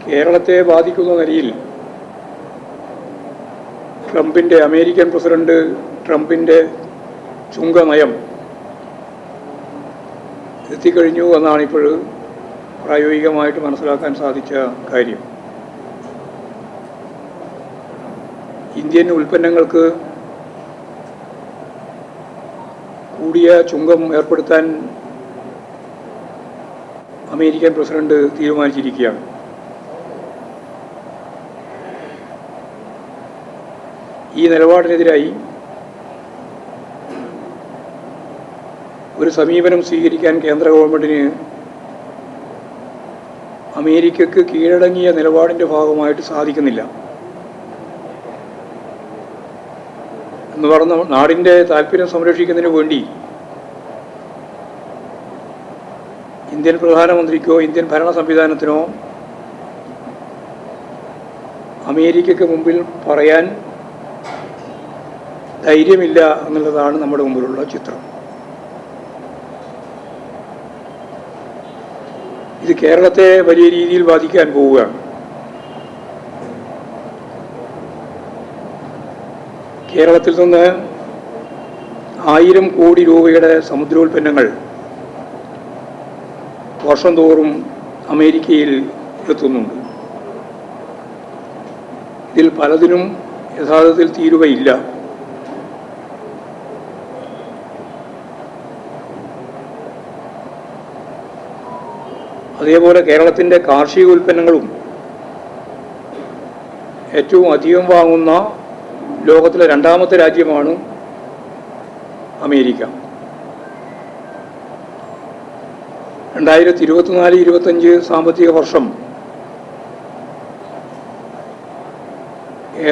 കേരളത്തെ ബാധിക്കുന്ന നിലയിൽ അമേരിക്കൻ പ്രസിഡന്റ് ട്രംപിൻ്റെ ചുങ്കനയം എത്തിക്കഴിഞ്ഞു എന്നാണിപ്പോൾ പ്രായോഗികമായിട്ട് മനസ്സിലാക്കാൻ സാധിച്ച കാര്യം. ഇന്ത്യൻ ഉൽപ്പന്നങ്ങൾക്ക് കൂടിയ ചുങ്കം ഏർപ്പെടുത്താൻ അമേരിക്കൻ പ്രസിഡന്റ് തീരുമാനിച്ചിരിക്കുകയാണ്. ഈ നിലപാടിനെതിരായി ഒരു സമീപനം സ്വീകരിക്കാൻ കേന്ദ്ര ഗവൺമെൻറ്റിന് അമേരിക്കക്ക് കീഴടങ്ങിയ നിലപാടിൻ്റെ ഭാഗമായിട്ട് സാധിക്കുന്നില്ല എന്ന് പറഞ്ഞ നാടിൻ്റെ താല്പര്യം സംരക്ഷിക്കുന്നതിന് വേണ്ടി ഇന്ത്യൻ പ്രധാനമന്ത്രിക്കോ ഇന്ത്യൻ ഭരണ സംവിധാനത്തിനോ അമേരിക്കയ്ക്ക് മുമ്പിൽ പറയാൻ ധൈര്യമില്ല എന്നുള്ളതാണ് നമ്മുടെ മുമ്പിലുള്ള ചിത്രം. ഇത് കേരളത്തെ വലിയ രീതിയിൽ ബാധിക്കാൻ പോവുകയാണ്. കേരളത്തിൽ നിന്ന് 1000 കോടി രൂപയുടെ സമുദ്രോൽപ്പന്നങ്ങൾ വർഷം തോറും അമേരിക്കയിൽ എത്തുന്നുണ്ട്. ഇതിൽ പലതിനും യഥാർത്ഥത്തിൽ തീരുവയില്ല. അതേപോലെ കേരളത്തിൻ്റെ കാർഷിക ഉൽപ്പന്നങ്ങളും ഏറ്റവും അധികം വാങ്ങുന്ന ലോകത്തിലെ 2ാമത്തെ രാജ്യമാണ് അമേരിക്ക. 2024-25 സാമ്പത്തിക വർഷം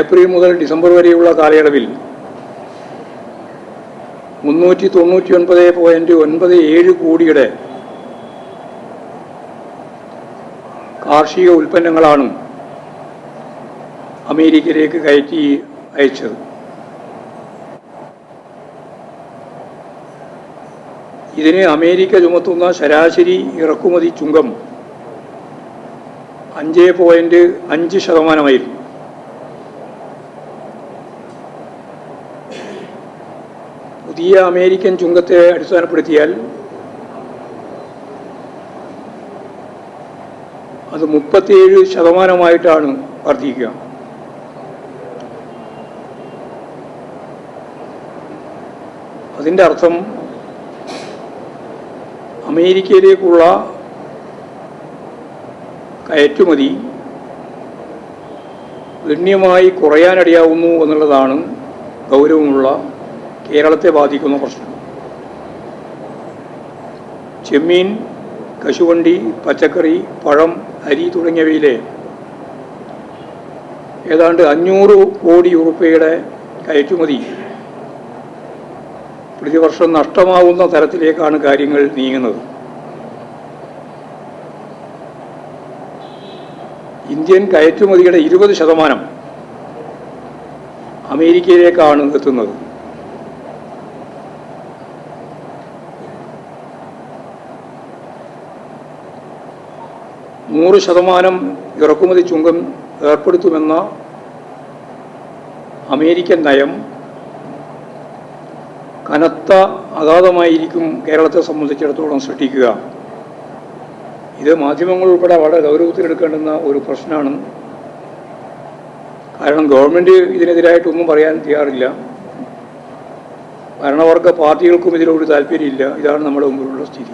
ഏപ്രിൽ മുതൽ ഡിസംബർ വരെയുള്ള കാലയളവിൽ 399.97 കോടിയുടെ കാർഷിക ഉൽപ്പന്നങ്ങളാണ് അമേരിക്കയിലേക്ക് കയറ്റി അയച്ചത്. ഇതിന് അമേരിക്ക ചുമത്തുന്ന ശരാശരി ഇറക്കുമതി ചുങ്കം 5.5% പുതിയ അമേരിക്കൻ ചുങ്കത്തെ അടിസ്ഥാനപ്പെടുത്തിയാൽ അത് 37% വർദ്ധിക്കുക. അതിൻ്റെ അർത്ഥം അമേരിക്കയിലേക്കുള്ള കയറ്റുമതി ഗണ്യമായി കുറയാനിടയാവുന്നു എന്നുള്ളതാണ് ഗൗരവമുള്ള കേരളത്തെ ബാധിക്കുന്ന പ്രശ്നം. ചെമ്മീൻ, കശുവണ്ടി, പച്ചക്കറി, പഴം, അരി തുടങ്ങിയവയിലെ ഏതാണ്ട് 500 കോടി രൂപയുടെ കയറ്റുമതി പ്രതിവർഷം നഷ്ടമാവുന്ന തരത്തിലേക്കാണ് കാര്യങ്ങൾ നീങ്ങുന്നത്. ഇന്ത്യൻ കയറ്റുമതിയുടെ 20% അമേരിക്കയിലേക്കാണ് എത്തുന്നത്. %100 ഇറക്കുമതി ചുങ്കം ഏർപ്പെടുത്തുമെന്ന അമേരിക്കൻ നയം കനത്ത ആഘാതമായിരിക്കും കേരളത്തെ സംബന്ധിച്ചിടത്തോളം സൃഷ്ടിക്കുക. ഇത് മാധ്യമങ്ങൾ ഉൾപ്പെടെ വളരെ ഗൗരവത്തിലെടുക്കേണ്ടുന്ന ഒരു പ്രശ്നമാണ്. കാരണം ഗവൺമെൻറ് ഇതിനെതിരായിട്ടൊന്നും പറയാൻ തയ്യാറില്ല. ഭരണവർഗ പാർട്ടികൾക്കും ഇതിലൊരു താല്പര്യമില്ല. ഇതാണ് നമ്മുടെ മുമ്പിലുള്ള സ്ഥിതി.